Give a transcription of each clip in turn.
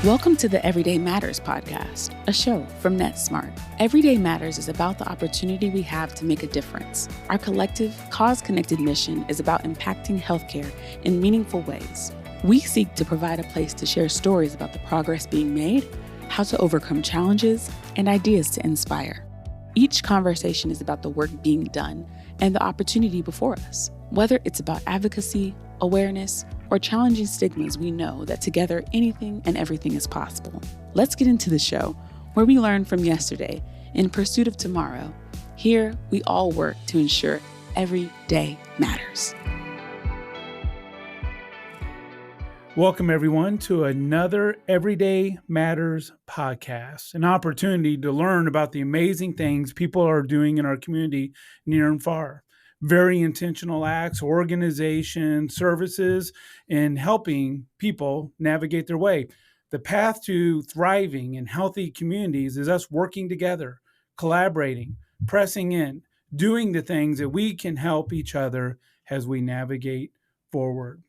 Welcome to the Everyday Matters podcast, a show from NetSmart. Everyday Matters is about the opportunity we have to make a difference. Our collective, cause-connected mission is about impacting healthcare in meaningful ways. We seek to provide a place to share stories about the progress being made, how to overcome challenges, and ideas to inspire. Each conversation is about the work being done and the opportunity before us. Whether it's about advocacy, awareness, or challenging stigmas, we know that together anything and everything is possible. Let's get into the show where we learn from yesterday in pursuit of tomorrow. Here, we all work to ensure every day matters. Welcome, everyone, to another Everyday Matters podcast, an opportunity to learn about the amazing things people are doing in our community near and far. Very intentional acts, organizations, services, and helping people navigate their way. The path to thriving and healthy communities is us working together, collaborating, pressing in, doing the things that we can help each other as we navigate forward.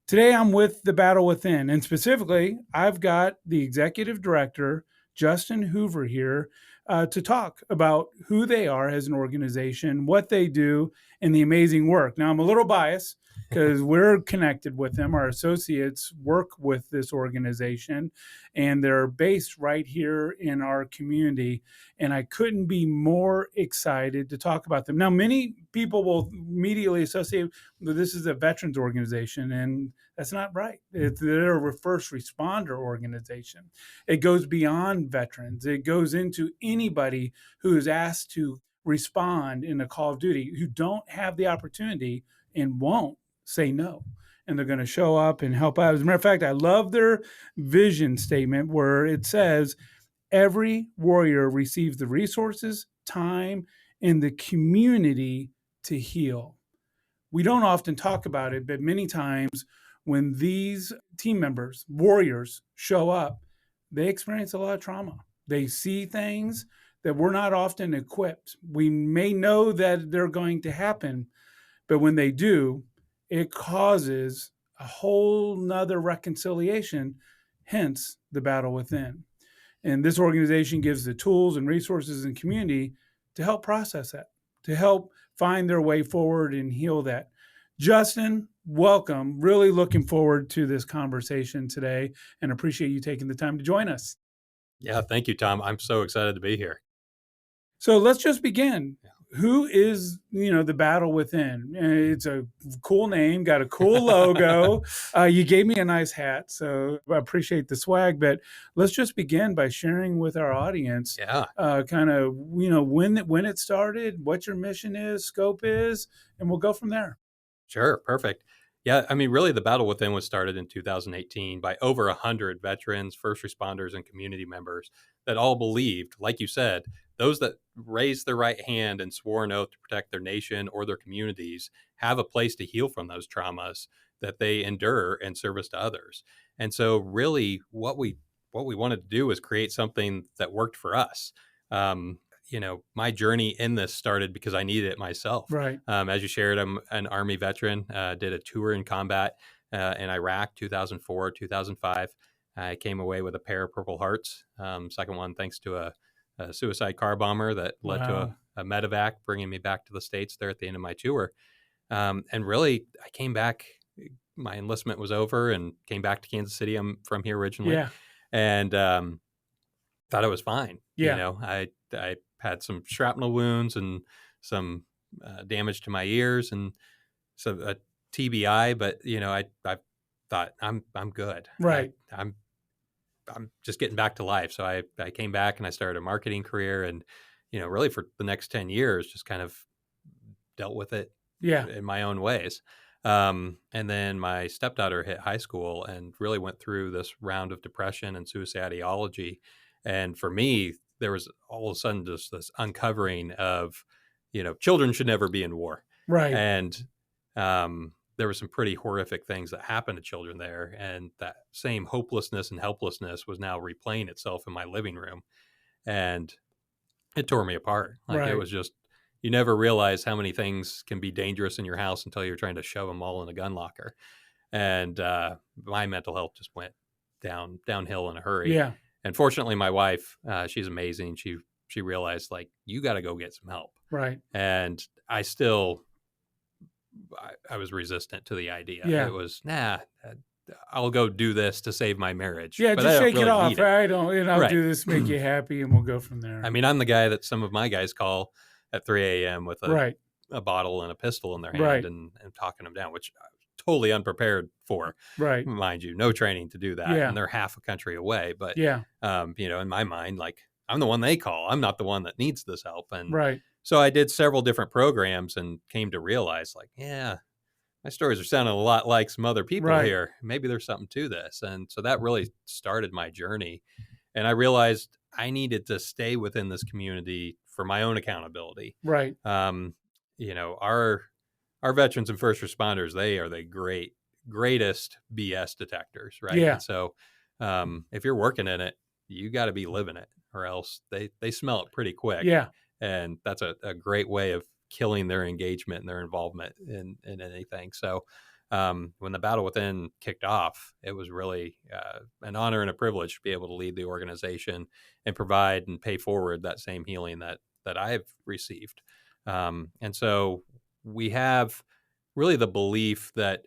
Today, I'm with The Battle Within, and specifically, I've got the executive director, Justin Hoover, here to talk about who they are as an organization, what they do, and the amazing work. Now, I'm a little biased because we're connected with them. Our associates work with this organization, and they're based right here in our community, and I couldn't be more excited to talk about them. Now, many people will immediately associate that this is a veterans organization, and that's not right. They're a first responder organization. It goes beyond veterans. It goes into anybody who is asked to respond in a call of duty, who don't have the opportunity and won't say no. And they're going to show up and help out. As a matter of fact, I love their vision statement where it says, every warrior receives the resources, time, and the community to heal. We don't often talk about it, but many times when these team members, warriors, show up, they experience a lot of trauma. They see things that we're not often equipped. We may know that they're going to happen, but when they do, it causes a whole nother reconciliation, hence the battle within. And this organization gives the tools and resources and community to help process that, to help find their way forward and heal that. Justin, welcome. Really looking forward to this conversation today and appreciate you taking the time to join us. Yeah, thank you, Tom. I'm so excited to be here. So let's just begin. Who is, the battle within? It's a cool name, got a cool logo. You gave me a nice hat, so I appreciate the swag. But let's just begin by sharing with our audience, kind of, when it started, what your mission is, scope is, and we'll go from there. Sure, perfect. Yeah, I mean, really, the Battle Within was started in 2018 by over 100 veterans, first responders, and community members that all believed, like you said, those that raised their right hand and swore an oath to protect their nation or their communities have a place to heal from those traumas that they endure in service to others. And so really what we wanted to do was create something that worked for us. My journey in this started because I needed it myself. Right. As you shared, I'm an Army veteran, did a tour in combat in Iraq, 2004, 2005. I came away with a pair of Purple Hearts. Second one, thanks to a suicide car bomber that led to a medevac, bringing me back to the States there at the end of my tour. And really, I came back, my enlistment was over and came back to Kansas City. I'm from here originally. Yeah. And thought it was fine. Yeah. I had some shrapnel wounds and some damage to my ears and so a TBI, but I thought I'm good. Right. I'm just getting back to life. So I came back and I started a marketing career and, really for the next 10 years, just kind of dealt with it in my own ways. And then my stepdaughter hit high school and really went through this round of depression and suicidology. And for me, there was all of a sudden just this uncovering of, children should never be in war. Right. And there were some pretty horrific things that happened to children there. And that same hopelessness and helplessness was now replaying itself in my living room. And it tore me apart. It was just, you never realize how many things can be dangerous in your house until you're trying to shove them all in a gun locker. And my mental health just went downhill in a hurry. Yeah. And fortunately, my wife, she's amazing. She realized, like, you got to go get some help. Right. And I was resistant to the idea. Yeah. It was, I'll go do this to save my marriage. Yeah, but just I don't shake it really off. need it. Right. I'll Right. do this to make you happy, and we'll go from there. I mean, I'm the guy that some of my guys call at 3 a.m. with a bottle and a pistol in their hand and talking them down, which I'm totally unprepared for. Right. Mind you, no training to do that. Yeah. And they're half a country away. But, yeah. In my mind, like, I'm the one they call. I'm not the one that needs this help. And Right. so I did several different programs and came to realize, like, my stories are sounding a lot like some other people here. Maybe there's something to this. And so that really started my journey. And I realized I needed to stay within this community for my own accountability. Right. Our veterans and first responders, they are the greatest BS detectors, right? Yeah. And so if you're working in it, you got to be living it, or else they smell it pretty quick. Yeah. And that's a great way of killing their engagement and their involvement in anything. So when the Battle Within kicked off, it was really an honor and a privilege to be able to lead the organization and provide and pay forward that same healing that I've received. And so we have really the belief that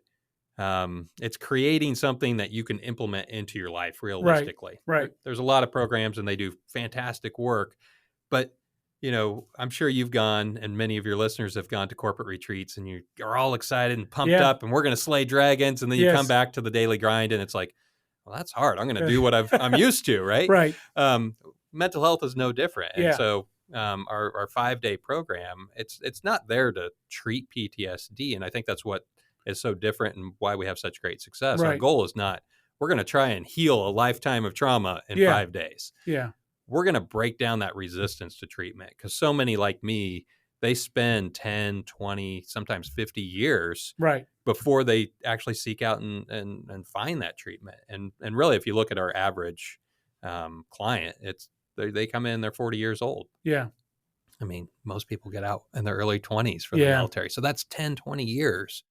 it's creating something that you can implement into your life realistically. Right. There's a lot of programs and they do fantastic work, but I'm sure you've gone, and many of your listeners have gone to corporate retreats, and you are all excited and pumped up, and we're going to slay dragons. And then you come back to the daily grind, and it's like, well, that's hard. I'm going to do what I'm used to, right? Right. Mental health is no different. And Yeah. so our 5-day program, it's not there to treat PTSD. And I think that's what is so different and why we have such great success. Right. Our goal is not, we're going to try and heal a lifetime of trauma in 5 days. Yeah. We're going to break down that resistance to treatment, because so many like me, they spend 10, 20, sometimes 50 years before they actually seek out and find that treatment. And really, if you look at our average client, they come in, they're 40 years old. Yeah. I mean, most people get out in their early 20s for the military. So that's 10, 20 years.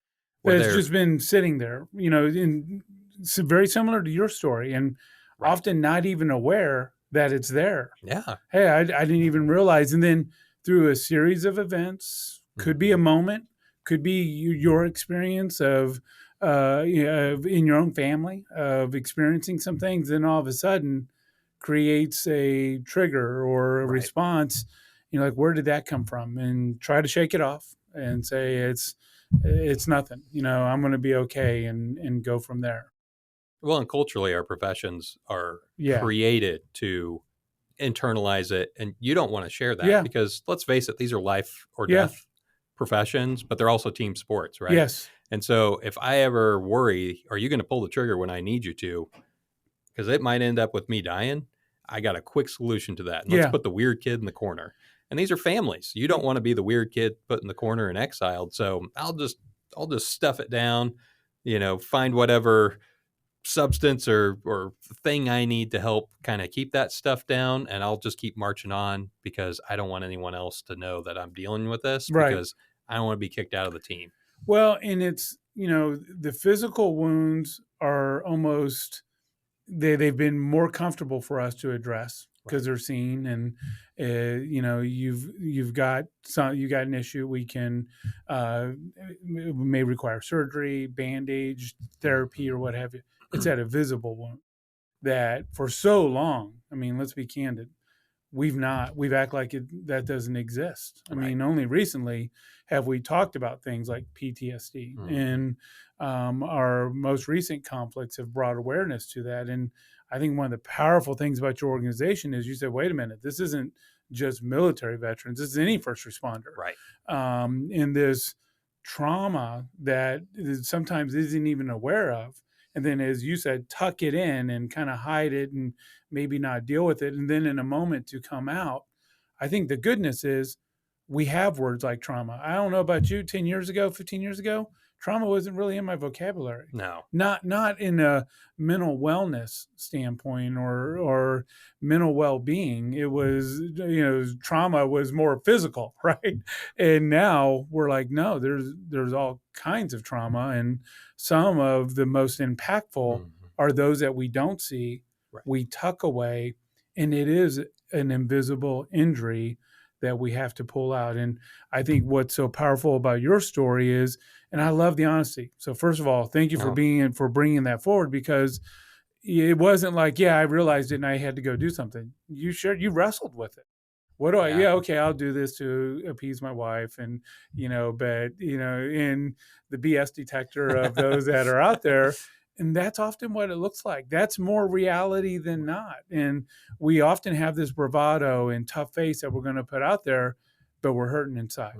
But it's just been sitting there, it's very similar to your story, and often not even aware that it's there. Yeah. Hey, I didn't even realize. And then through a series of events, could be a moment, could be your experience of in your own family of experiencing some things, then all of a sudden creates a trigger or a response. Like, where did that come from? And try to shake it off and say, it's nothing, I'm going to be okay, and go from there. Well, and culturally, our professions are created to internalize it, and you don't want to share that because, let's face it, these are life or death professions, but they're also team sports, right? Yes. And so if I ever worry, are you going to pull the trigger when I need you to? Because it might end up with me dying. I got a quick solution to that. And let's put the weird kid in the corner. And these are families. You don't want to be the weird kid put in the corner and exiled. So I'll just stuff it down, find whatever substance or thing I need to help kind of keep that stuff down, and I'll just keep marching on, because I don't want anyone else to know that I'm dealing with this, because I don't want to be kicked out of the team. Well, and it's, the physical wounds are almost, they've been more comfortable for us to address because they're seen, and you've got an issue. We can may require surgery, bandage, therapy, or what have you. It's at a visible wound that for so long, I mean, let's be candid, we've act like that doesn't exist. I mean, only recently have we talked about things like PTSD, and our most recent conflicts have brought awareness to that. And I think one of the powerful things about your organization is you said, wait a minute, this isn't just military veterans, this is any first responder. Right. In this trauma that sometimes isn't even aware of. And then, as you said, tuck it in and kind of hide it and maybe not deal with it. And then in a moment to come out. I think the goodness is we have words like trauma. I don't know about you, 10 years ago, 15 years ago, trauma wasn't really in my vocabulary. No. Not in a mental wellness standpoint or mental well-being. It was, trauma was more physical, right? And now we're like, no, there's all kinds of trauma, and some of the most impactful are those that we don't see, Right. we tuck away, and it is an invisible injury that we have to pull out. And I think what's so powerful about your story is, and I love the honesty. So first of all, thank you for bringing that forward, because it wasn't like, yeah, I realized it and I had to go do something. You wrestled with it. What do okay, I'll do this to appease my wife. And, but, in the BS detector of those that are out there, and that's often what it looks like. That's more reality than not. And we often have this bravado and tough face that we're going to put out there, but we're hurting inside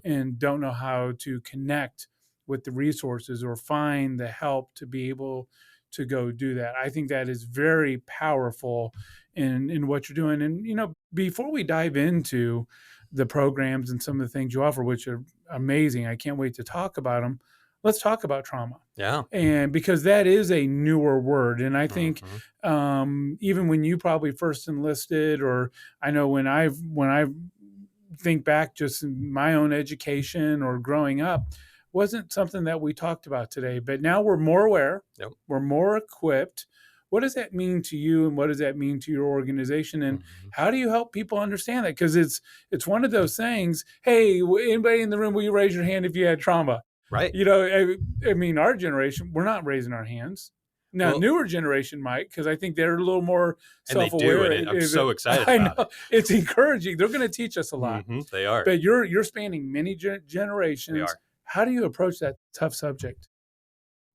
and don't know how to connect with the resources or find the help to be able to go do that. I think that is very powerful in what you're doing. And, before we dive into the programs and some of the things you offer, which are amazing, I can't wait to talk about them. Let's talk about trauma. Yeah. And because that is a newer word. And I think even when you probably first enlisted, or I know when I think back just in my own education or growing up, wasn't something that we talked about today. But now we're more aware. Yep. We're more equipped. What does that mean to you, and what does that mean to your organization, and how do you help people understand that? Because it's one of those things. Hey, anybody in the room, will you raise your hand if you had trauma? Right. I mean, our generation, we're not raising our hands. Now, newer generation might, because I think they're a little more self-aware. And they do, and I'm so excited about it. It's encouraging. They're going to teach us a lot. They are. But you're spanning many generations. They are. How do you approach that tough subject?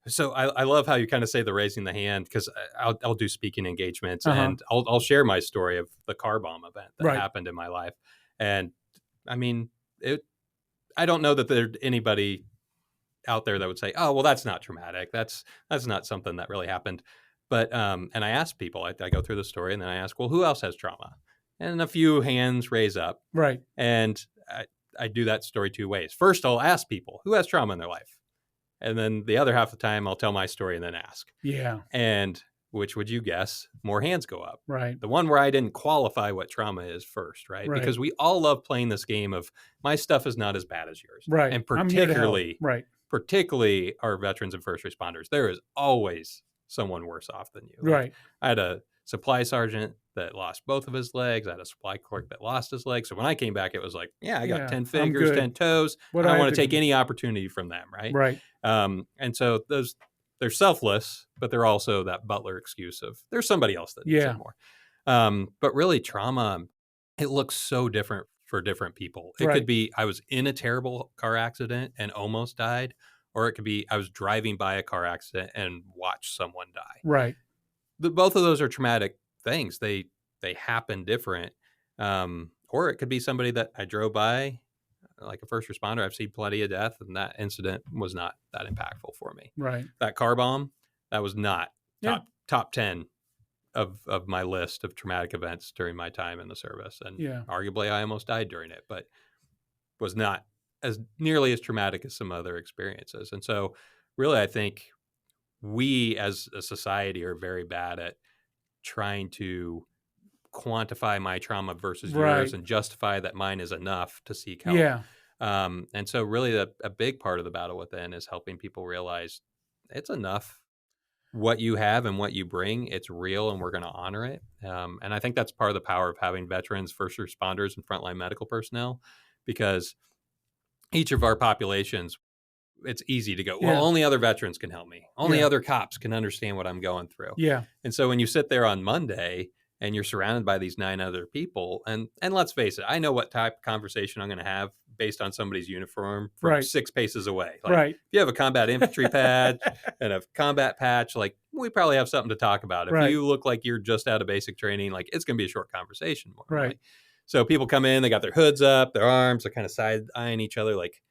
So I love how you kind of say the raising the hand, because I'll do speaking engagements and I'll share my story of the car bomb event that happened in my life. And I mean, I don't know that there's anybody out there that would say, oh, well, that's not traumatic. That's not something that really happened. But and I ask people, I go through the story and then I ask, well, who else has trauma? And a few hands raise up. Right. And I do that story two ways. First, I'll ask people who has trauma in their life. And then the other half of the time, I'll tell my story and then ask. Yeah. And which would you guess? More hands go up. Right. The one where I didn't qualify what trauma is first, right? Because we all love playing this game of my stuff is not as bad as yours. Right. And particularly our veterans and first responders, there is always someone worse off than you. Right. I had a supply sergeant that lost both of his legs. I had a supply clerk that lost his leg. So when I came back, it was like, I got 10 fingers, 10 toes. I don't want to take any opportunity from them, right? Right. And so they're selfless, but they're also that butler excuse of there's somebody else that needs it more. But really trauma, it looks so different for different people. It could be I was in a terrible car accident and almost died, or it could be I was driving by a car accident and watched someone die. Right. Both of those are traumatic things. They happen different. Or it could be somebody that I drove by, like a first responder. I've seen plenty of death, and that incident was not that impactful for me. Right. That car bomb, that was not top 10 of my list of traumatic events during my time in the service. And arguably I almost died during it, but was not as nearly as traumatic as some other experiences. And so really, I think we as a society are very bad at trying to quantify my trauma versus yours and justify that mine is enough to seek help. Yeah. And so really a big part of the battle within is helping people realize it's enough. What you have and what you bring, it's real, and we're going to honor it. And I think that's part of the power of having veterans, first responders, and frontline medical personnel, because each of our populations, it's easy to go, well, only other veterans can help me. Only other cops can understand what I'm going through. Yeah. And so when you sit there on Monday and you're surrounded by these 9 other people, and let's face it, I know what type of conversation I'm going to have based on somebody's uniform from 6 paces away. Like, if you have a combat infantry patch and a combat patch, like we probably have something to talk about. If you look like you're just out of basic training, like it's going to be a short conversation. More, right. So people come in, they got their hoods up, their arms are kind of side eyeing each other like,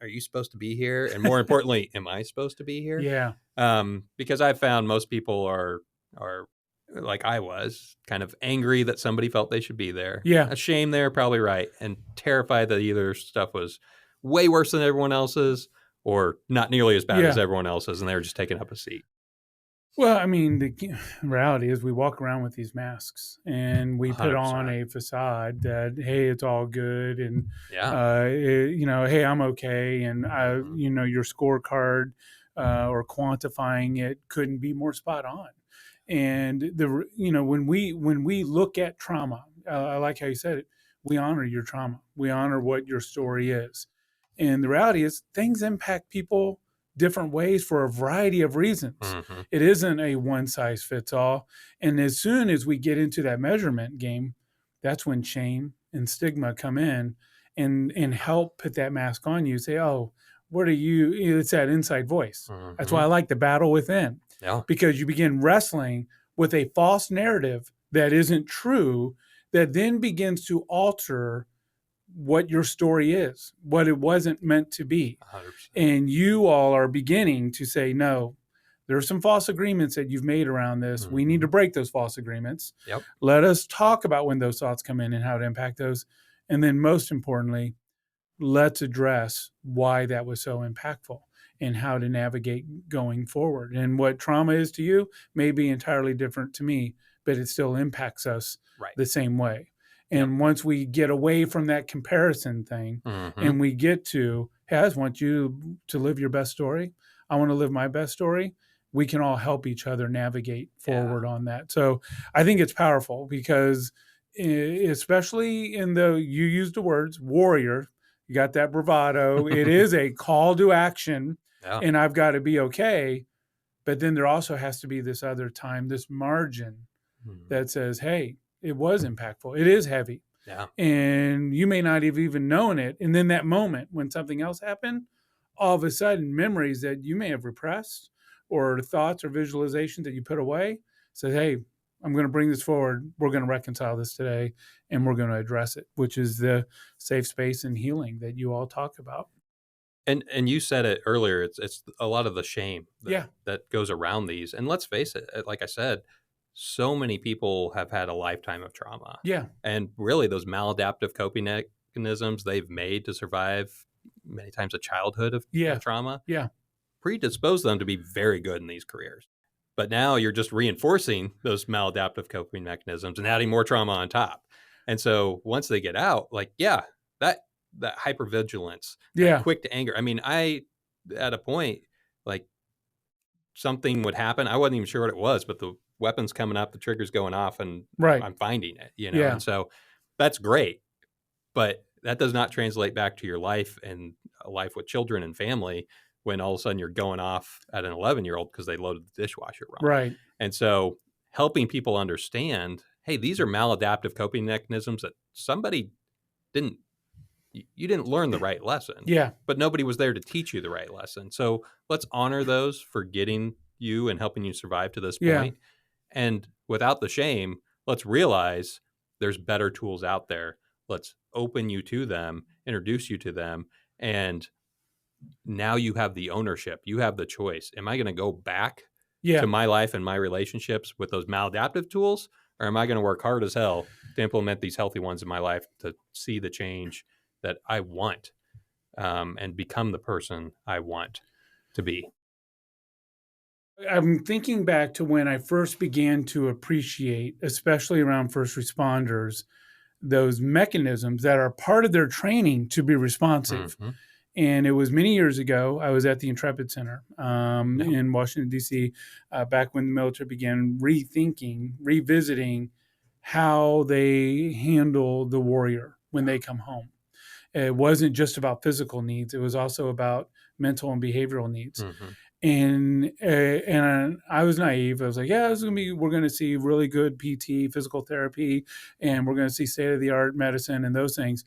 are you supposed to be here? And more importantly, am I supposed to be here? Yeah. Because I've found most people are like I was, kind of angry that somebody felt they should be there. Yeah. Ashamed they're probably right. And terrified that either stuff was way worse than everyone else's or not nearly as bad as everyone else's. And they were just taking up a seat. Well, I mean, the reality is we walk around with these masks and we put 100%. On a facade that, hey, it's all good. And, hey, I'm okay. And, your scorecard or quantifying it couldn't be more spot on. And when we look at trauma, I like how you said it. We honor your trauma. We honor what your story is. And the reality is, things impact people different ways for a variety of reasons. Mm-hmm. It isn't a one size fits all. And as soon as we get into that measurement game, that's when shame and stigma come in and help put that mask on you. Say, oh, what are you? It's that inside voice. Mm-hmm. That's why I like the battle within. Yeah. Because you begin wrestling with a false narrative that isn't true, that then begins to alter what your story is, what it wasn't meant to be. 100%. And you all are beginning to say, no, there are some false agreements that you've made around this. Mm-hmm. We need to break those false agreements. Yep. Let us talk about when those thoughts come in and how to impact those. And then most importantly, let's address why that was so impactful and how to navigate going forward. And what trauma is to you may be entirely different to me, but it still impacts us the same way. And once we get away from that comparison thing, mm-hmm. and we get to, hey, I just want you to live your best story. I want to live my best story. We can all help each other navigate forward on that. So I think it's powerful because especially you used the words warrior, you got that bravado. It is a call to action, and I've got to be okay. But then there also has to be this other time, this margin that says, hey, it was impactful. It is heavy. Yeah. And you may not have even known it. And then that moment when something else happened, all of a sudden memories that you may have repressed or thoughts or visualizations that you put away said, hey, I'm going to bring this forward. We're going to reconcile this today and we're going to address it, which is the safe space and healing that you all talk about. And you said it earlier, it's a lot of the shame that goes around these. And let's face it, like I said, so many people have had a lifetime of trauma. Yeah. And really those maladaptive coping mechanisms they've made to survive many times a childhood of trauma predispose them to be very good in these careers. But now you're just reinforcing those maladaptive coping mechanisms and adding more trauma on top. And so once they get out, that hypervigilance, that quick to anger. I mean, at a point, like something would happen. I wasn't even sure what it was, but the weapon's coming up, the trigger's going off, and I'm finding it, And so that's great. But that does not translate back to your life and a life with children and family when all of a sudden you're going off at an 11-year-old because they loaded the dishwasher wrong. Right. And so helping people understand, hey, these are maladaptive coping mechanisms that you didn't learn the right lesson. Yeah. But nobody was there to teach you the right lesson. So let's honor those for getting you and helping you survive to this point. And without the shame, let's realize there's better tools out there. Let's open you to them, introduce you to them. And now you have the ownership. You have the choice. Am I going to go back to my life and my relationships with those maladaptive tools? Or am I going to work hard as hell to implement these healthy ones in my life to see the change that I want and become the person I want to be? I'm thinking back to when I first began to appreciate, especially around first responders, those mechanisms that are part of their training to be responsive. Mm-hmm. And it was many years ago. I was at the Intrepid Center in Washington, D.C., back when the military began revisiting how they handle the warrior when they come home. It wasn't just about physical needs. It was also about mental and behavioral needs. Mm-hmm. And I was naive. I was like, we're going to see really good PT, physical therapy, and we're going to see state-of-the-art medicine and those things.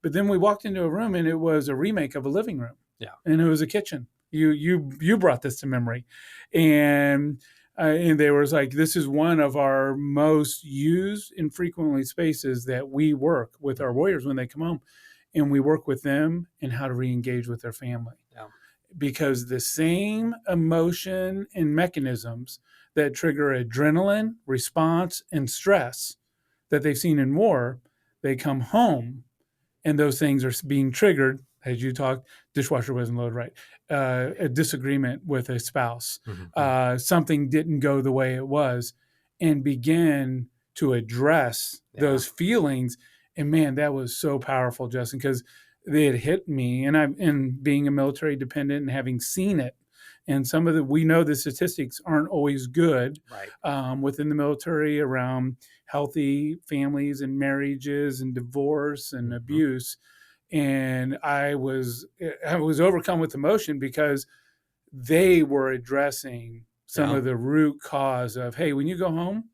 But then we walked into a room and it was a remake of a living room. Yeah. And it was a kitchen. You brought this to memory. And they were like, this is one of our most used and frequently spaces that we work with our warriors when they come home. And we work with them in how to re-engage with their family. Yeah. Because the same emotion and mechanisms that trigger adrenaline, response, and stress that they've seen in war, they come home and those things are being triggered. As you talked, dishwasher wasn't loaded right, a disagreement with a spouse, something didn't go the way it was, and begin to address those feelings. And man, that was so powerful, Justin, because they had hit me, and being a military dependent and having seen it And we know the statistics aren't always good Right. within the military around healthy families and marriages and divorce and abuse. And I was overcome with emotion because they were addressing some of the root cause of, hey, when you go home,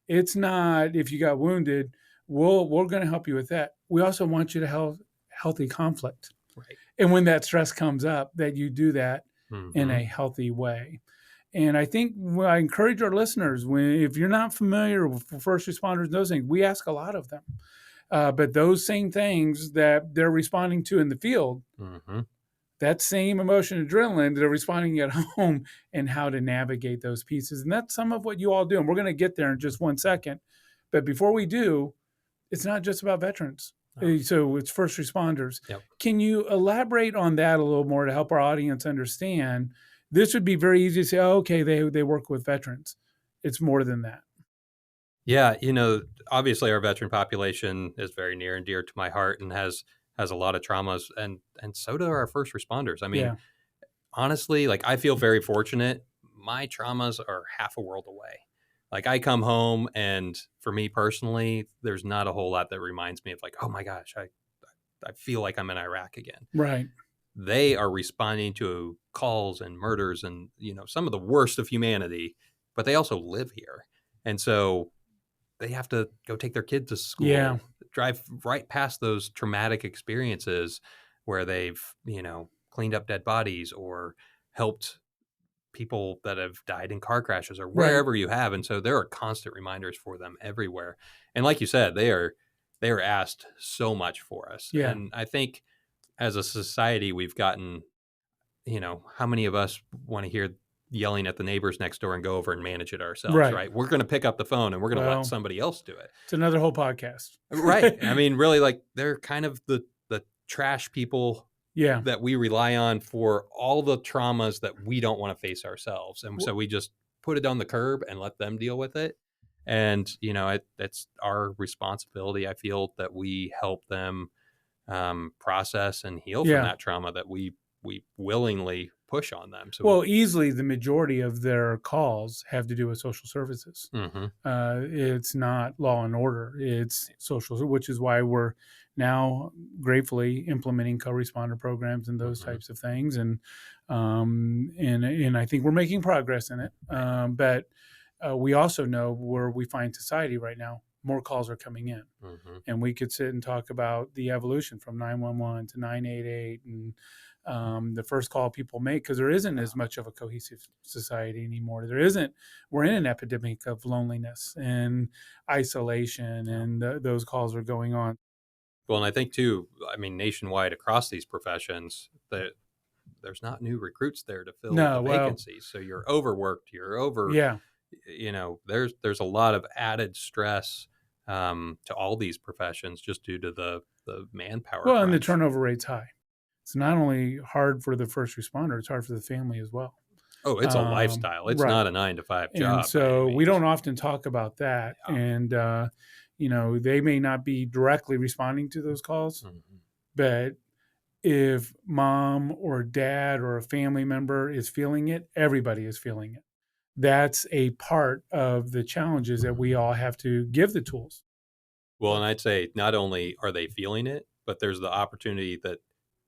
it's not if you got wounded, we're going to help you with that. We also want you to have healthy conflict. Right. And when that stress comes up, that you do that in a Mm-hmm. healthy way. And I think I encourage our listeners, if you're not familiar with first responders, those things, we ask a lot of them. But those same things that they're responding to in the field, Mm-hmm. that same emotion, adrenaline, they're responding at home, and how to navigate those pieces. And that's some of what you all do. And we're going to get there in just 1 second. But before we do, it's not just about veterans. No. So it's first responders. Yep. Can you elaborate on that a little more to help our audience understand? This would be very easy to say, oh, okay, they work with veterans. It's more than that. Yeah, obviously our veteran population is very near and dear to my heart and has a lot of traumas, and so do our first responders. I mean, honestly, like I feel very fortunate. My traumas are half a world away. Like I come home, and for me personally, there's not a whole lot that reminds me of like, oh my gosh, I feel like I'm in Iraq again. Right. They are responding to calls and murders and some of the worst of humanity, but they also live here, and so they have to go take their kids to school, drive right past those traumatic experiences where they've, cleaned up dead bodies or helped people that have died in car crashes or wherever you have. And so there are constant reminders for them everywhere. And like you said, they are asked so much for us. Yeah. And I think as a society, we've gotten, how many of us want to hear yelling at the neighbors next door and go over and manage it ourselves, right? We're going to pick up the phone and we're going to let somebody else do it. It's another whole podcast. Right. I mean, really, like they're kind of the trash people that we rely on for all the traumas that we don't want to face ourselves. And so we just put it on the curb and let them deal with it. And, it's our responsibility. I feel that we help them process and heal from that trauma that we willingly push on them. So easily the majority of their calls have to do with social services. It's not law and order, it's social, which is why we're now gratefully implementing co-responder programs and those types of things. And I think we're making progress in it. But we also know where we find society right now, more calls are coming in. And we could sit and talk about the evolution from 911 to 988 and the first call people make, because there isn't as much of a cohesive society anymore. We're in an epidemic of loneliness and isolation, and those calls are going on. Well, and I think too, I mean, nationwide across these professions, that there's not new recruits there to fill the vacancies. So you're overworked, you're over, there's a lot of added stress to all these professions just due to the manpower. Well, crunch. And the turnover rate's high. It's not only hard for the first responder, it's hard for the family as well. Oh, it's a lifestyle. It's not a 9-to-5 job. And so we don't often talk about that. Yeah. And, they may not be directly responding to those calls, but if mom or dad or a family member is feeling it, everybody is feeling it. That's a part of the challenges that we all have to give the tools. Well, and I'd say not only are they feeling it, but there's the opportunity that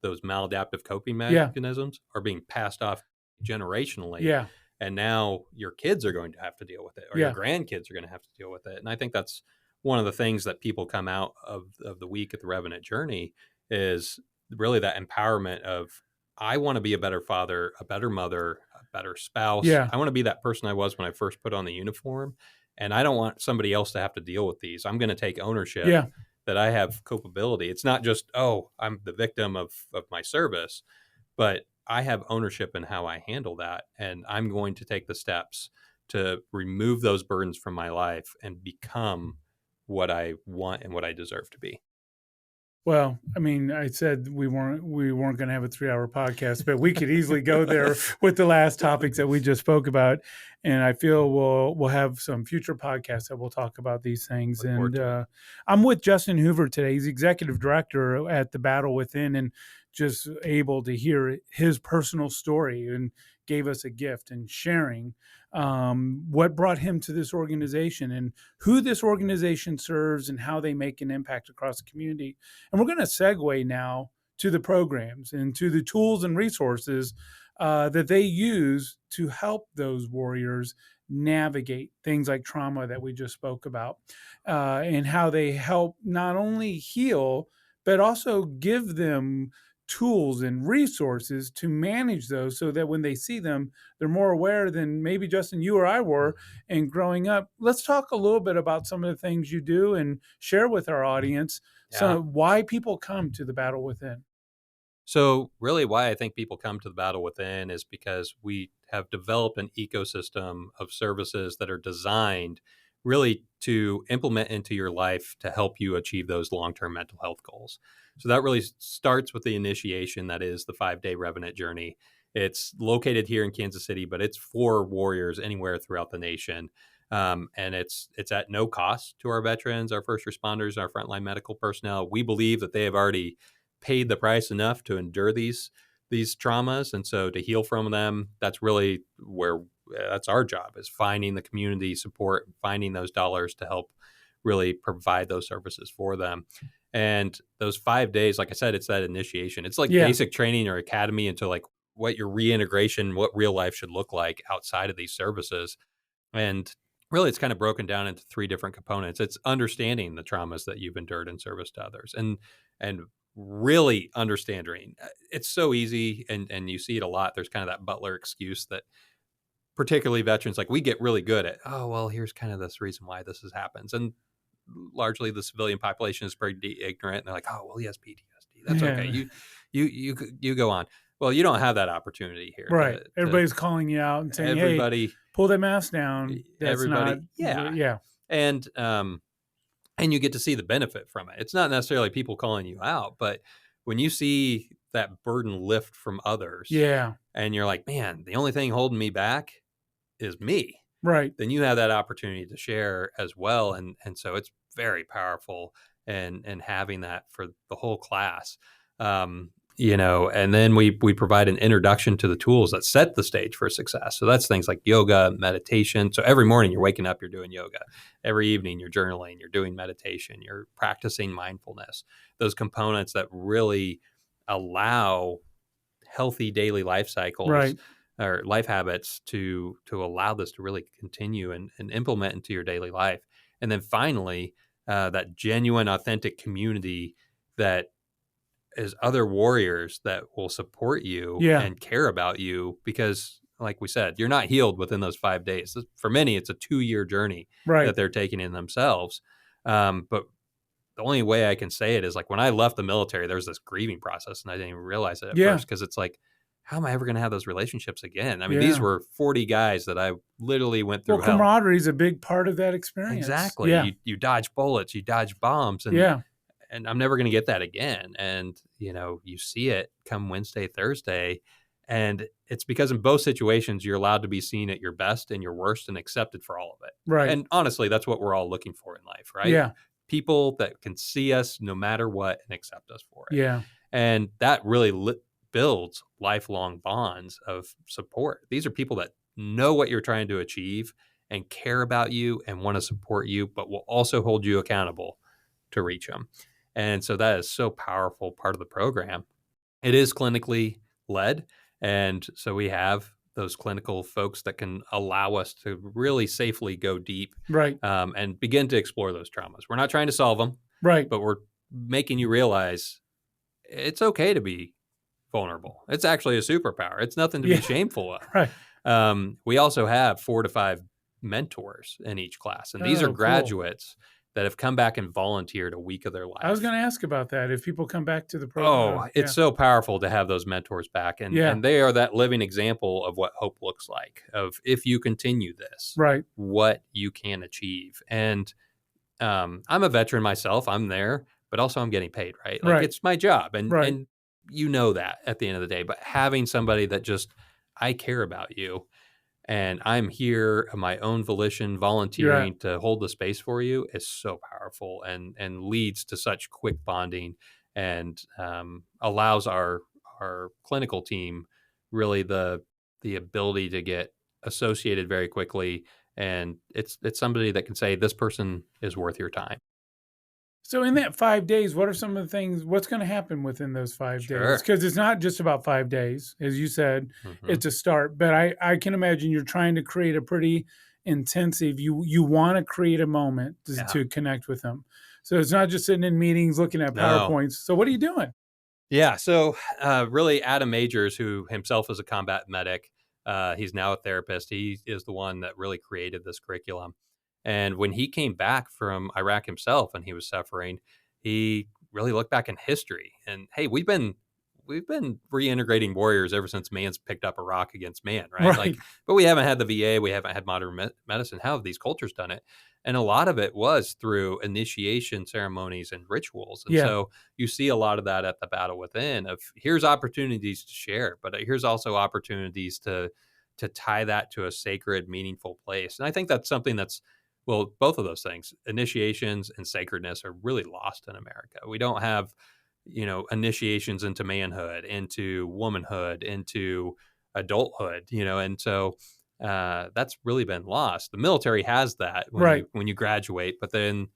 those maladaptive coping mechanisms are being passed off generationally. Yeah. And now your kids are going to have to deal with it, or your grandkids are going to have to deal with it. And I think that's one of the things that people come out of the week at the Revenant Journey is really that empowerment of, I want to be a better father, a better mother, a better spouse. Yeah. I want to be that person I was when I first put on the uniform. And I don't want somebody else to have to deal with these. I'm going to take ownership that I have capability. It's not just, I'm the victim of my service, but I have ownership in how I handle that. And I'm going to take the steps to remove those burdens from my life and become what I want and what I deserve to be. Well, I mean, I said we weren't going to have a 3-hour podcast, but we could easily go there with the last topics that we just spoke about. And I feel we'll have some future podcasts that we'll talk about these things. And I'm with Justin Hoover today. He's executive director at the Battle Within, and just able to hear his personal story and gave us a gift and sharing what brought him to this organization and who this organization serves and how they make an impact across the community. And we're going to segue now to the programs and to the tools and resources that they use to help those warriors navigate things like trauma that we just spoke about, and how they help not only heal, but also give them tools and resources to manage those so that when they see them, they're more aware than maybe Justin, you or I were. And growing up, let's talk a little bit about some of the things you do and share with our audience why people come to the Battle Within. So really why I think people come to the Battle Within is because we have developed an ecosystem of services that are designed really to implement into your life to help you achieve those long-term mental health goals. So that really starts with the initiation, that is the 5-day Revenant Journey. It's located here in Kansas City, but it's for warriors anywhere throughout the nation. And it's at no cost to our veterans, our first responders, our frontline medical personnel. We believe that they have already paid the price enough to endure these traumas, and so to heal from them, that's really where that's our job, is finding the community support, finding those dollars to help really provide those services for them. And those 5 days, like I said, it's that initiation. It's like basic training or academy into like what your reintegration, what real life should look like outside of these services. And really, it's kind of broken down into 3 different components. It's understanding the traumas that you've endured in service to others, and really understanding. It's so easy, and you see it a lot. There's kind of that butler excuse that particularly veterans, like, we get really good at, oh, well, here's kind of this reason why this happens. And largely the civilian population is pretty ignorant. And they're like, oh, well, he has PTSD. That's okay. You go on. Well, you don't have that opportunity here. Right. Everybody's calling you out and saying, hey, pull that mask down. Everybody. Yeah. And you get to see the benefit from it. It's not necessarily people calling you out, but when you see that burden lift from others, and you're like, man, the only thing holding me back is me. Right. Then you have that opportunity to share as well. And so it's very powerful, and having that for the whole class. And then we provide an introduction to the tools that set the stage for success. So that's things like yoga, meditation. So every morning you're waking up, you're doing yoga. Every evening you're journaling, you're doing meditation, you're practicing mindfulness. Those components that really allow healthy daily life cycles or life habits to allow this to really continue and implement into your daily life. And then finally, that genuine, authentic community that is other warriors that will support you and care about you, because like we said, you're not healed within those 5 days. For many, it's a 2-year journey that they're taking in themselves. But the only way I can say it is, like, when I left the military, there was this grieving process, and I didn't even realize it at first, because it's like, how am I ever going to have those relationships again? I mean, these were 40 guys that I literally went through. Well, camaraderie is a big part of that experience. Exactly. Yeah. You dodge bullets, you dodge bombs, and I'm never going to get that again. And, you see it come Wednesday, Thursday, and it's because in both situations, you're allowed to be seen at your best and your worst and accepted for all of it. Right. And honestly, that's what we're all looking for in life, right? Yeah. People that can see us no matter what and accept us for it. Yeah. And that really builds lifelong bonds of support. These are people that know what you're trying to achieve and care about you and want to support you, but will also hold you accountable to reach them. And so that is so powerful part of the program. It is clinically led. And so we have those clinical folks that can allow us to really safely go deep, and begin to explore those traumas. We're not trying to solve them, but we're making you realize it's okay to be vulnerable. It's actually a superpower. It's nothing to be shameful of. We also have 4 to 5 mentors in each class, and these are graduates that have come back and volunteered a week of their life. I was going to ask about that. If people come back to the program. Oh, it's so powerful to have those mentors back. And they are that living example of what hope looks like, of if you continue this, what you can achieve. And I'm a veteran myself. I'm there, but also I'm getting paid, right? Like, it's my job. And you know that at the end of the day. But having somebody that just, I care about you, and I'm here of my own volition, volunteering to hold the space for you, is so powerful, and leads to such quick bonding, and allows our clinical team really the the ability to get associated very quickly. And it's somebody that can say, this person is worth your time. So in that 5 days, what are some of the things, what's going to happen within those 5 days? Sure. Because it's not just about 5 days. As you said, Mhm. it's a start. But I can imagine you're trying to create a pretty intensive, you want to create a moment to connect with them. So it's not just sitting in meetings looking at No. PowerPoints. So what are you doing? Yeah. So really, Adam Majors, who himself is a combat medic, he's now a therapist. He is the one that really created this curriculum. And when he came back from Iraq himself and he was suffering, he really looked back in history. And hey, we've been reintegrating warriors ever since man's picked up Iraq against man, right? Right. Like, but we haven't had the VA, we haven't had modern medicine. How have these cultures done it? And a lot of it was through initiation ceremonies and rituals. And so you see a lot of that at the Battle Within of here's opportunities to share, but here's also opportunities to tie that to a sacred, meaningful place. And I think that's something that's, well, both of those things, initiations and sacredness, are really lost in America. We don't have, initiations into manhood, into womanhood, into adulthood, and so that's really been lost. The military has that when you graduate, but then,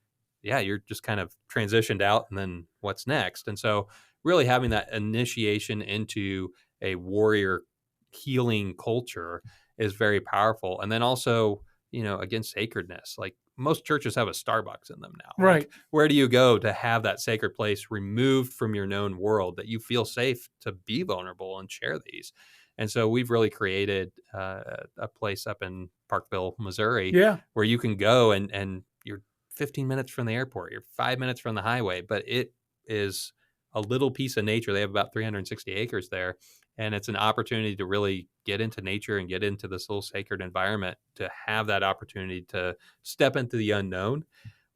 you're just kind of transitioned out, and then what's next? And so really having that initiation into a warrior healing culture is very powerful. And then also, again, sacredness. Like most churches have a Starbucks in them now. Right. Like, where do you go to have that sacred place removed from your known world that you feel safe to be vulnerable and share these? And so we've really created a place up in Parkville, Missouri, where you can go and you're 15 minutes from the airport, you're 5 minutes from the highway, but it is a little piece of nature. They have about 360 acres there. And it's an opportunity to really get into nature and get into this little sacred environment, to have that opportunity to step into the unknown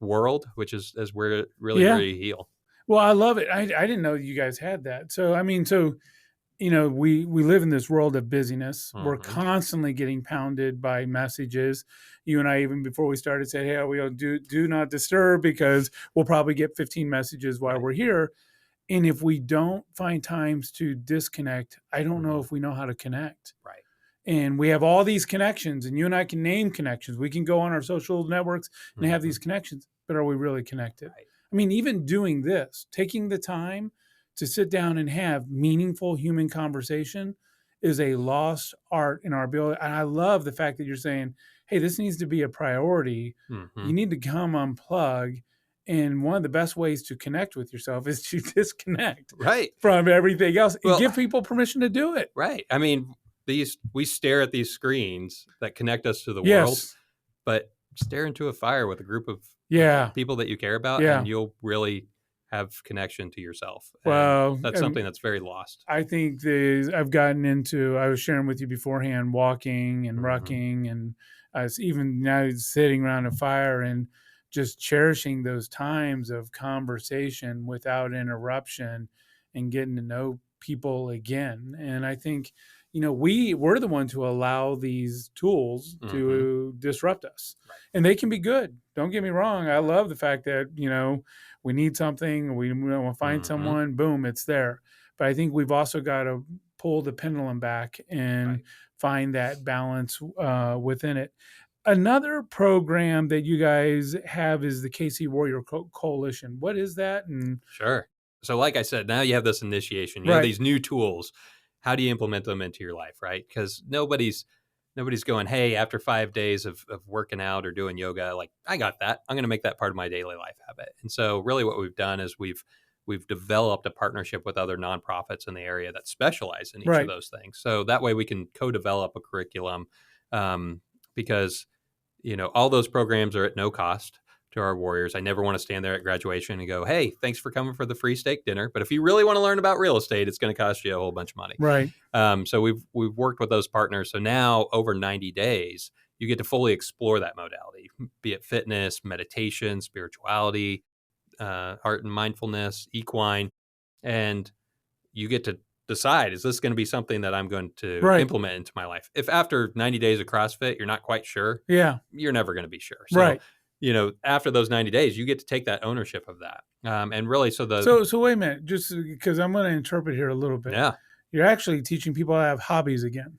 world, which is where it really, really heal. Well, I love it. I didn't know you guys had that. So, I mean, we live in this world of busyness. Mm-hmm. We're constantly getting pounded by messages. You and I, even before we started, said, hey, we do not disturb, because we'll probably get 15 messages while we're here. And if we don't find times to disconnect, I don't know if we know how to connect. Right. And we have all these connections, and you and I can name connections. We can go on our social networks and have these connections, but are we really connected? Right. I mean, even doing this, taking the time to sit down and have meaningful human conversation is a lost art in our ability. And I love the fact that you're saying, hey, this needs to be a priority. Mm-hmm. You need to come unplug. And one of the best ways to connect with yourself is to disconnect from everything else and give people permission to do it. Right. I mean, we stare at these screens that connect us to the world, but stare into a fire with a group of people that you care about, and you'll really have connection to yourself. Well, that's something that's very lost. I think I've gotten into, I was sharing with you beforehand, walking and rucking, and even now sitting around a fire and just cherishing those times of conversation without interruption and getting to know people again. And I think, we're the ones who allow these tools to disrupt us. Right. And they can be good. Don't get me wrong. I love the fact that, we need something, we want to find someone, boom, it's there. But I think we've also got to pull the pendulum back and find that balance within it. Another program that you guys have is the KC Warrior Coalition. What is that? And sure. So like I said, now you have this initiation, you have these new tools. How do you implement them into your life, right? Because nobody's going, hey, after 5 days of working out or doing yoga, like, I got that. I'm going to make that part of my daily life habit. And so really what we've done is we've developed a partnership with other nonprofits in the area that specialize in each of those things. So that way we can co-develop a curriculum because, all those programs are at no cost to our warriors. I never want to stand there at graduation and go, hey, thanks for coming for the free steak dinner. But if you really want to learn about real estate, it's going to cost you a whole bunch of money. Right. So we've worked with those partners. So now over 90 days, you get to fully explore that modality, be it fitness, meditation, spirituality, art and mindfulness, equine. And you get to decide, is this going to be something that I'm going to implement into my life? If after 90 days of CrossFit, you're not quite sure, you're never going to be sure. So, after those 90 days, you get to take that ownership of that. And really, so wait a minute, just because I'm going to interpret here a little bit. Yeah. You're actually teaching people how to have hobbies again.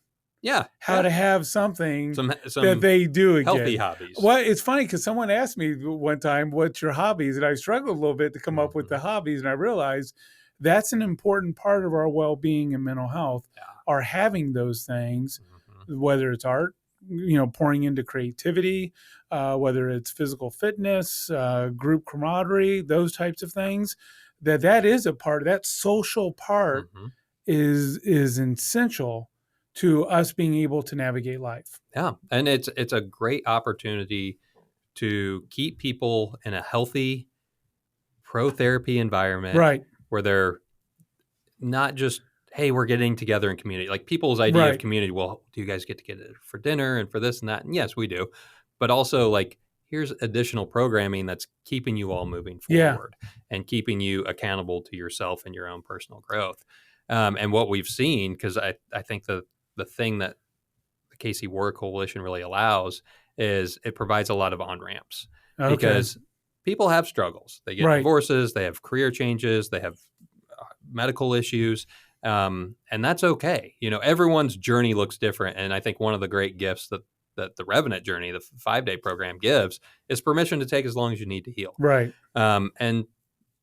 how to have something some that they do again. healthy hobbies. Well, it's funny because someone asked me one time, what's your hobbies? And I struggled a little bit to come up with the hobbies. And I realized that's an important part of our well-being and mental health, are having those things, whether it's art, pouring into creativity, whether it's physical fitness, group camaraderie, those types of things, that is a part of that social part is essential to us being able to navigate life. Yeah. And it's a great opportunity to keep people in a healthy pro-therapy environment, Right. where they're not just, hey, we're getting together in community. Like people's idea of community, well, do you guys get together for dinner and for this and that? And yes, we do. But also, like, here's additional programming that's keeping you all moving forward and keeping you accountable to yourself and your own personal growth. And what we've seen, because I think the thing that the Casey War Coalition really allows is it provides a lot of on-ramps, because people have struggles. They get divorces, they have career changes, they have medical issues, and that's okay. Everyone's journey looks different. And I think one of the great gifts that the Revenant Journey, the 5-day program, gives is permission to take as long as you need to heal. Right. And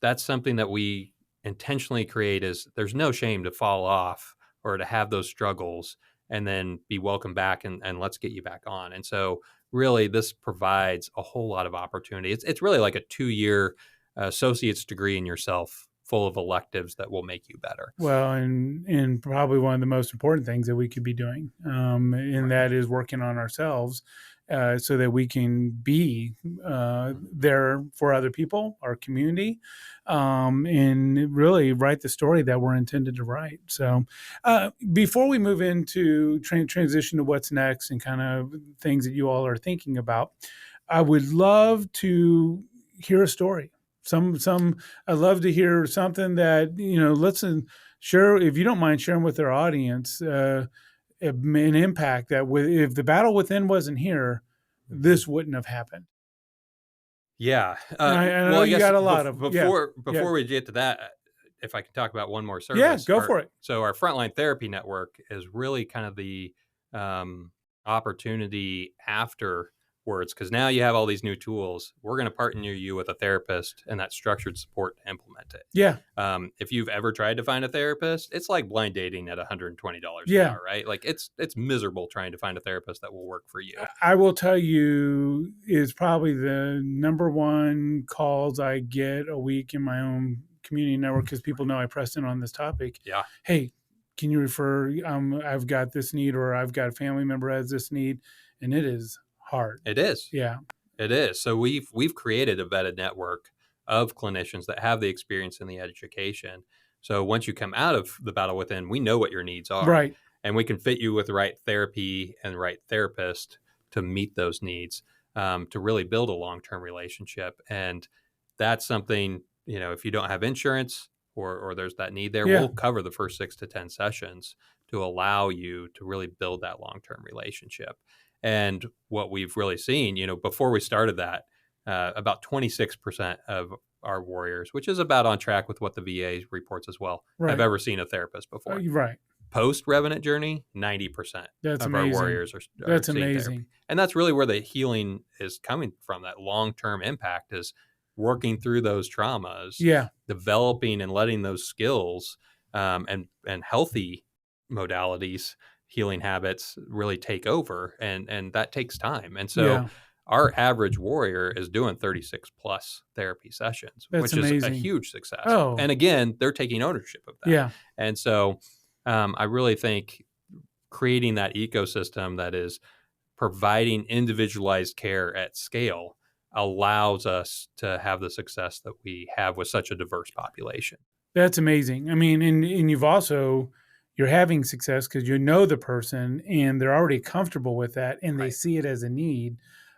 that's something that we intentionally create, is there's no shame to fall off or to have those struggles and then be welcome back and let's get you back on. And so really this provides a whole lot of opportunity. It's really like a 2-year associate's degree in yourself, full of electives that will make you better. Well, and probably one of the most important things that we could be doing, and that is working on ourselves, so that we can be there for other people, our community, and really write the story that we're intended to write. So before we move into transition to what's next and kind of things that you all are thinking about, I would love to hear a story. I'd love to hear something that, let's share, if you don't mind sharing with our audience, an impact that if the battle within wasn't here, this wouldn't have happened. Yeah. I know you got a lot of before we get to that, if I can talk about one more service. Yeah, go for it. So our Frontline Therapy Network is really kind of the opportunity afterwards, because now you have all these new tools. We're going to partner you with a therapist and that structured support to implement it. Yeah. If you've ever tried to find a therapist, it's like blind dating at $120 an hour, right? Like it's miserable trying to find a therapist that will work for you. I will tell you, is probably the number one calls I get a week in my own community network, because people know I pressed in on this topic. Yeah. Hey, can you refer? I've got this need, or I've got a family member has this need, and it is hard. It is. Yeah. It is. So we've created a vetted network of clinicians that have the experience and the education. So once you come out of the battle within, we know what your needs are. Right. And we can fit you with the right therapy and the right therapist to meet those needs, to really build a long-term relationship. And that's something, if you don't have insurance or there's that need there, we'll cover the first 6 to 10 sessions to allow you to really build that long-term relationship. And what we've really seen, before we started that, about 26% of our warriors, which is about on track with what the VA reports as well, have ever seen a therapist before. Right. Post Revenant Journey, 90% of our warriors are That's seeing amazing. therapy. And that's really where the healing is coming from. That long-term impact is working through those traumas, developing and letting those skills and healthy modalities, healing habits really take over, and that takes time. And so our average warrior is doing 36 plus therapy sessions, which is a huge success. And again, they're taking ownership of that. And so I really think creating that ecosystem that is providing individualized care at scale allows us to have the success that we have with such a diverse population. That's amazing. I mean, and you're having success because you know the person and they're already comfortable with that, and they see it as a need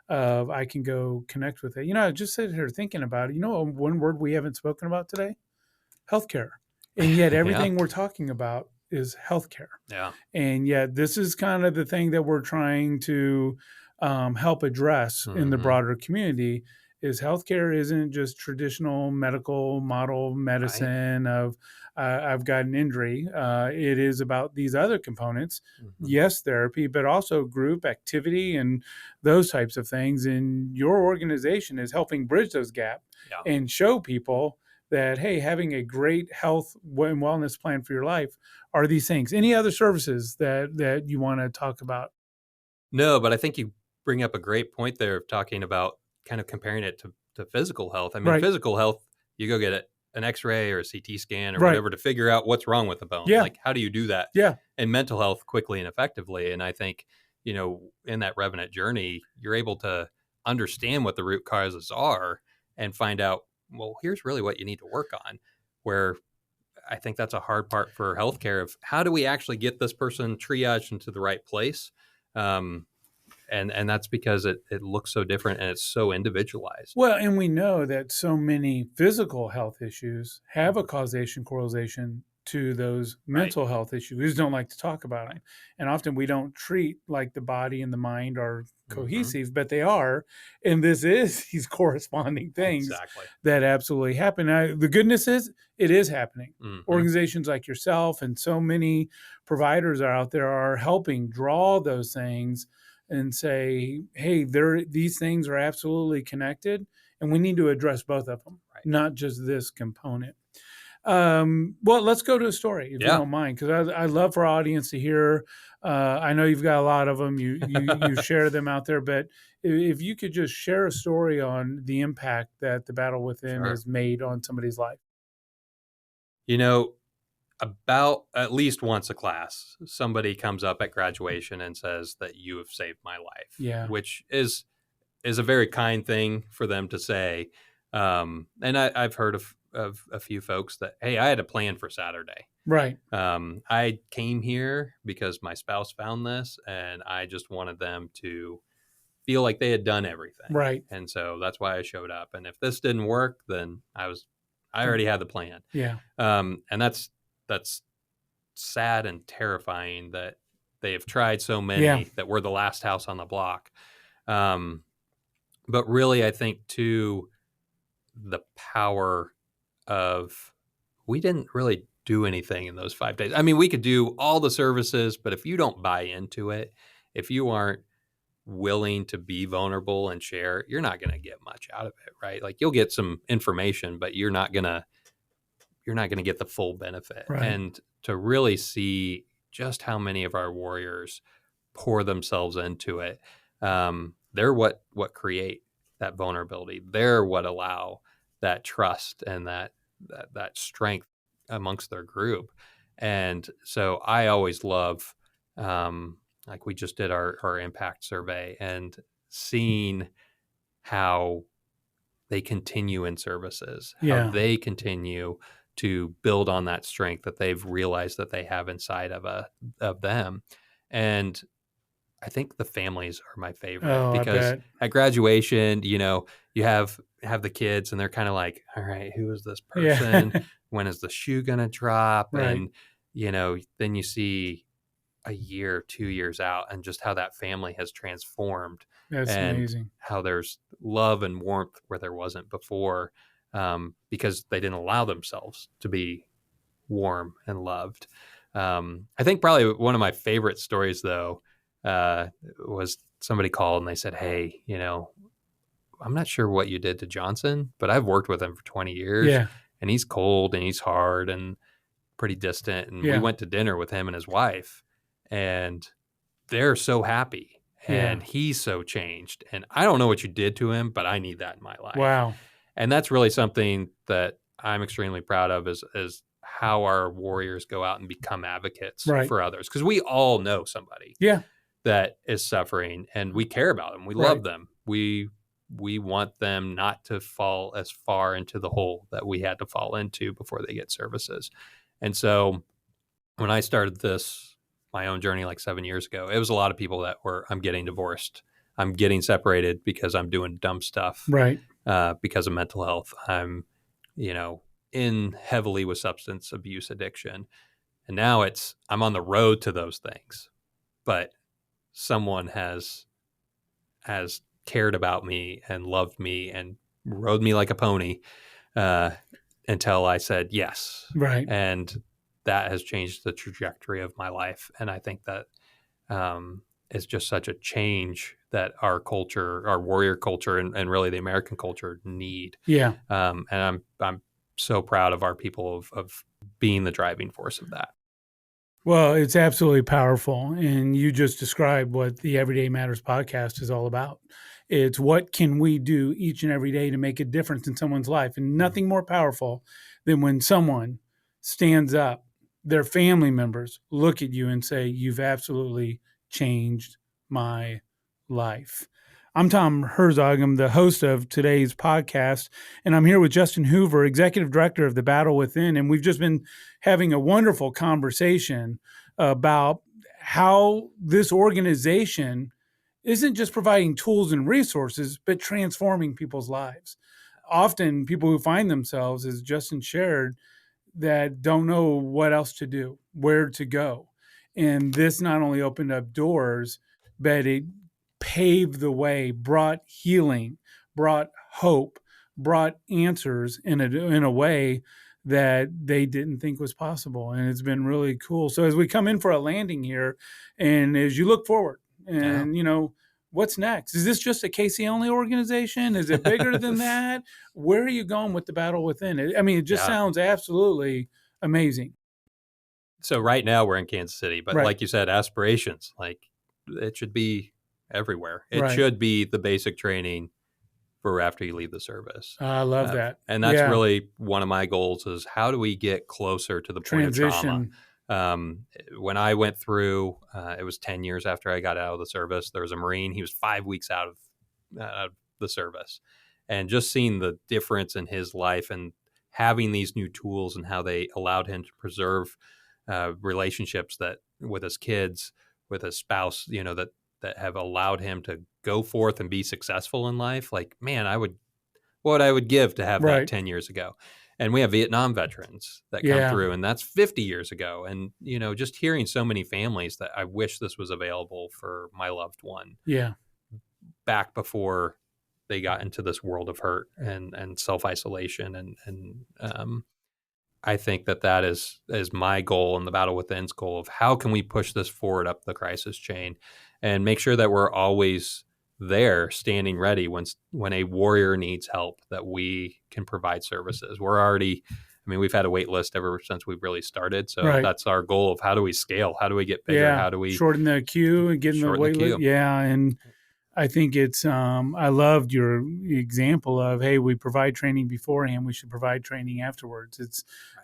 of, I can go connect with it. I just sitting here thinking about it. One word we haven't spoken about today? Healthcare. And yet everything we're talking about is healthcare. Yeah. And yet this is kind of the thing that we're trying to help address in the broader community, is healthcare isn't just traditional medical model medicine of I've got an injury. It is about these other components. Mm-hmm. Yes, therapy, but also group activity and those types of things. And your organization is helping bridge those gaps and show people that, hey, having a great health and wellness plan for your life are these things. Any other services that you want to talk about? No, but I think you bring up a great point there of talking about kind of comparing it to physical health. I mean, physical health, you go get an X-ray or a CT scan or whatever to figure out what's wrong with the bone. Yeah. Like, how do you do that? Yeah. And mental health quickly and effectively. And I think, in that Revenant Journey, you're able to understand what the root causes are and find out, well, here's really what you need to work on. Where I think that's a hard part for healthcare of how do we actually get this person triaged into the right place? And that's because it looks so different and it's so individualized. Well, and we know that so many physical health issues have a correlation to those mental health issues. We just don't like to talk about them. And often we don't treat like the body and the mind are cohesive, but they are. And this is these corresponding things that absolutely happen. Now, the goodness is it is happening. Organizations like yourself and so many providers are out there are helping draw those things and say, hey, these things are absolutely connected and we need to address both of them, not just this component. Well, let's go to a story if you don't mind, because I love for our audience to hear. I know you've got a lot of them. You share them out there, but if you could just share a story on the impact that the Battle Within has made on somebody's life. About at least once a class, somebody comes up at graduation and says that you have saved my life, which is a very kind thing for them to say. And I've heard of a few folks that, hey, I had a plan for Saturday. Right. I came here because my spouse found this and I just wanted them to feel like they had done everything. Right. And so that's why I showed up. And if this didn't work, then I already had the plan. Yeah. And that's sad and terrifying that they have tried so many that we're the last house on the block. But really, I think too, the power of we didn't really do anything in those 5 days. I mean, we could do all the services, but if you don't buy into it, if you aren't willing to be vulnerable and share, you're not going to get much out of it, right? Like you'll get some information, but you're not going to get the full benefit. Right. And to really see just how many of our warriors pour themselves into it, they're what create that vulnerability. They're what allow that trust and that strength amongst their group. And so I always love, like we just did our impact survey and seeing how they continue in services, how they continue to build on that strength that they've realized that they have inside of them. And I think the families are my favorite because at graduation, you have the kids and they're kind of like, all right, who is this person? Yeah. When is the shoe going to drop? Right. And, then you see a year, 2 years out and just how that family has transformed. That's amazing. How there's love and warmth where there wasn't before, because they didn't allow themselves to be warm and loved. I think probably one of my favorite stories though, was somebody called and they said, hey, I'm not sure what you did to Johnson, but I've worked with him for 20 years and he's cold and he's hard and pretty distant. And we went to dinner with him and his wife and they're so happy and he's so changed. And I don't know what you did to him, but I need that in my life. Wow. And that's really something that I'm extremely proud of is how our warriors go out and become advocates for others. Because we all know somebody that is suffering and we care about them. We love them. We want them not to fall as far into the hole that we had to fall into before they get services. And so when I started my own journey like 7 years ago, it was a lot of people that were, I'm getting divorced. I'm getting separated because I'm doing dumb stuff. Right. Because of mental health. I'm, in heavily with substance abuse addiction. And now I'm on the road to those things, but someone has cared about me and loved me and rode me like a pony until I said yes. Right. And that has changed the trajectory of my life. And I think that is just such a change that our culture, our warrior culture, and really the American culture need. Yeah. And I'm so proud of our people of being the driving force of that. Well, it's absolutely powerful. And you just described what the Everyday Matters podcast is all about. It's what can we do each and every day to make a difference in someone's life? And nothing more powerful than when someone stands up, their family members look at you and say, you've absolutely changed my life. I'm Tom Herzog. I'm the host of today's podcast, and I'm here with Justin Hoover, Executive Director of The Battle Within. And we've just been having a wonderful conversation about how this organization isn't just providing tools and resources, but transforming people's lives. Often people who find themselves, as Justin shared, that don't know what else to do, where to go. And this not only opened up doors, but it paved the way, brought healing, brought hope, brought answers in a way that they didn't think was possible. And it's been really cool. So as we come in for a landing here, and as you look forward and, what's next? Is this just a KC only organization? Is it bigger than that? Where are you going with The Battle Within? I mean, it just sounds absolutely amazing. So right now we're in Kansas City, but Right. like you said, aspirations, like it should be everywhere. It Right. should be the basic training for after you leave the service. I love that. And that's really one of my goals is how do we get closer to the point of trauma? When I went through, it was 10 years after I got out of the service. There was a Marine. He was 5 weeks out of the service, and just seeing the difference in his life and having these new tools and how they allowed him to preserve relationships that with his kids, with his spouse, that have allowed him to go forth and be successful in life. Like, man, what I would give to have that 10 years ago. And we have Vietnam veterans that come through, and that's 50 years ago. And, just hearing so many families that I wish this was available for my loved one. Yeah. Back before they got into this world of hurt and self-isolation. And I think that is my goal and the Battle Within's goal of how can we push this forward up the crisis chain and make sure that we're always there standing ready when a warrior needs help, that we can provide services. We've had a wait list ever since we've really started. So that's our goal of how do we scale? How do we get bigger? How do we shorten the queue and get in the wait list? Yeah. And I think it's, I loved your example of, hey, we provide training beforehand. We should provide training afterwards.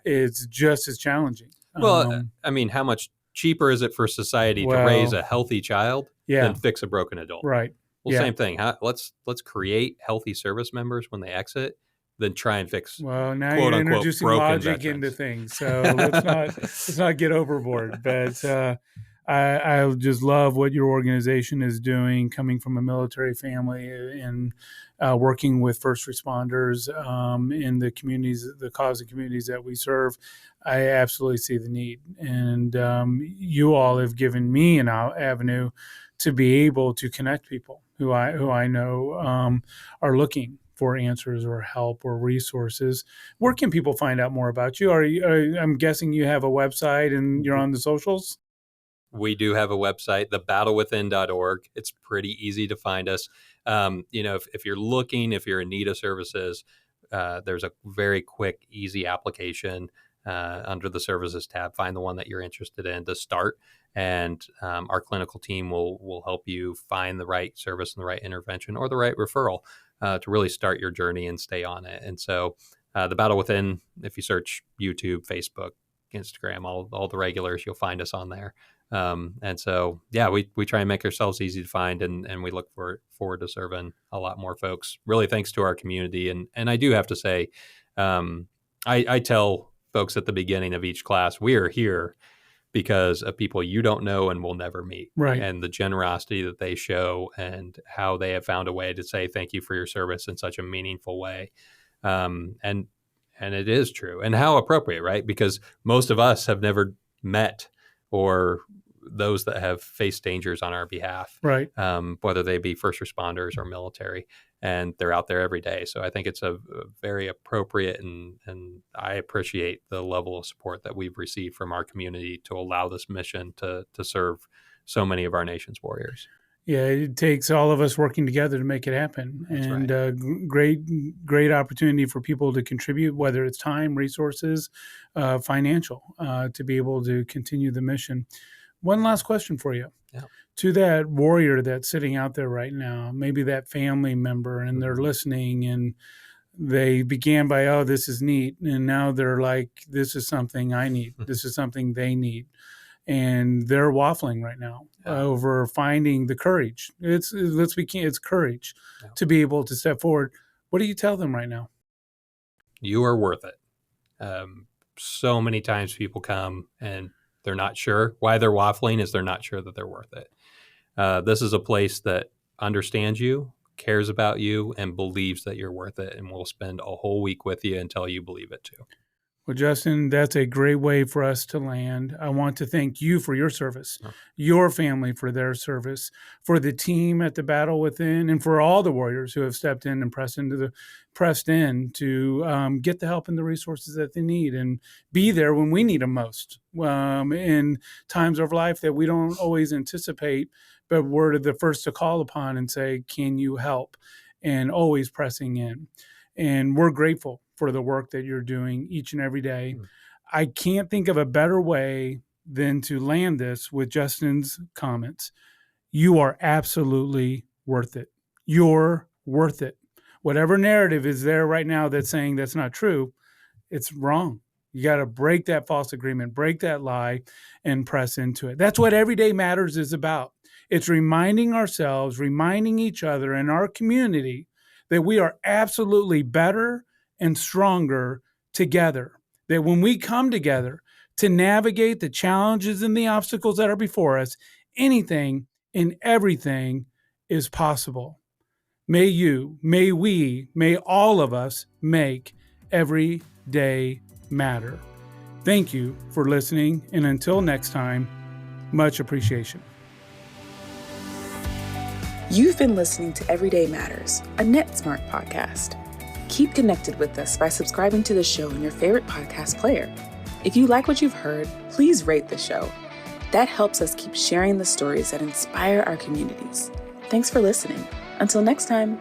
It's just as challenging. Well, how much cheaper is it for society to raise a healthy child than fix a broken adult? Right. Well, same thing. Let's create healthy service members when they exit, then try and fix. Well, now quote, you're unquote, introducing broken logic veterans into things, so let's not get overboard. But I just love what your organization is doing, coming from a military family and working with first responders in the communities, the cause of communities that we serve. I absolutely see the need, and you all have given me an avenue to be able to connect people who I know are looking for answers or help or resources. Where can people find out more about you? I'm guessing you have a website and you're on the socials? We do have a website, thebattlewithin.org. It's pretty easy to find us. If you're looking, if you're in need of services, there's a very quick, easy application under the services tab. Find the one that you're interested in to start. And our clinical team will help you find the right service and the right intervention or the right referral to really start your journey and stay on it. And so The Battle Within, if you search YouTube, Facebook, Instagram, all the regulars, you'll find us on there. And so, we try and make ourselves easy to find, and we look forward to serving a lot more folks, really thanks to our community. And I do have to say, I tell folks at the beginning of each class, we are here because of people you don't know and will never meet. Right. And the generosity that they show and how they have found a way to say thank you for your service in such a meaningful way. And it is true. And how appropriate, right? Because most of us have never met or those that have faced dangers on our behalf, Right. Whether they be first responders or military, and they're out there every day. So I think it's a very appropriate, and I appreciate the level of support that we've received from our community to allow this mission to serve so many of our nation's warriors. Yeah, it takes all of us working together to make it happen. That's and right. Great opportunity for people to contribute, whether it's time, resources, financial, to be able to continue the mission. One last question for you. Yeah. To that warrior that's sitting out there right now, maybe that family member, and they're listening, and they began by, oh, this is neat. And now they're like, this is something I need. This is something they need. And they're waffling right now over finding the courage. It's courage to be able to step forward. What do you tell them right now? You are worth it. So many times people come and they're not sure. Why they're waffling is they're not sure that they're worth it. This is a place that understands you, cares about you, and believes that you're worth it, and will spend a whole week with you until you believe it too. Well, Justin, that's a great way for us to land. I want to thank you for your service, your family for their service, for the team at the Battle Within, and for all the warriors who have stepped in and pressed in to get the help and the resources that they need and be there when we need them most, in times of life that we don't always anticipate, but we're the first to call upon and say, can you help? And always pressing in. And we're grateful for the work that you're doing each and every day. I can't think of a better way than to land this with Justin's comments. You are absolutely worth it. You're worth it. Whatever narrative is there right now that's saying that's not true, it's wrong. You got to break that false agreement, break that lie, and press into it. That's what Everyday Matters is about. It's reminding ourselves, reminding each other and our community that we are absolutely better and stronger together. That when we come together to navigate the challenges and the obstacles that are before us, anything and everything is possible. May you, may we, may all of us make every day matter. Thank you for listening, and until next time, much appreciation. You've been listening to Everyday Matters, a NetSmart podcast. Keep connected with us by subscribing to the show in your favorite podcast player. If you like what you've heard, please rate the show. That helps us keep sharing the stories that inspire our communities. Thanks for listening. Until next time.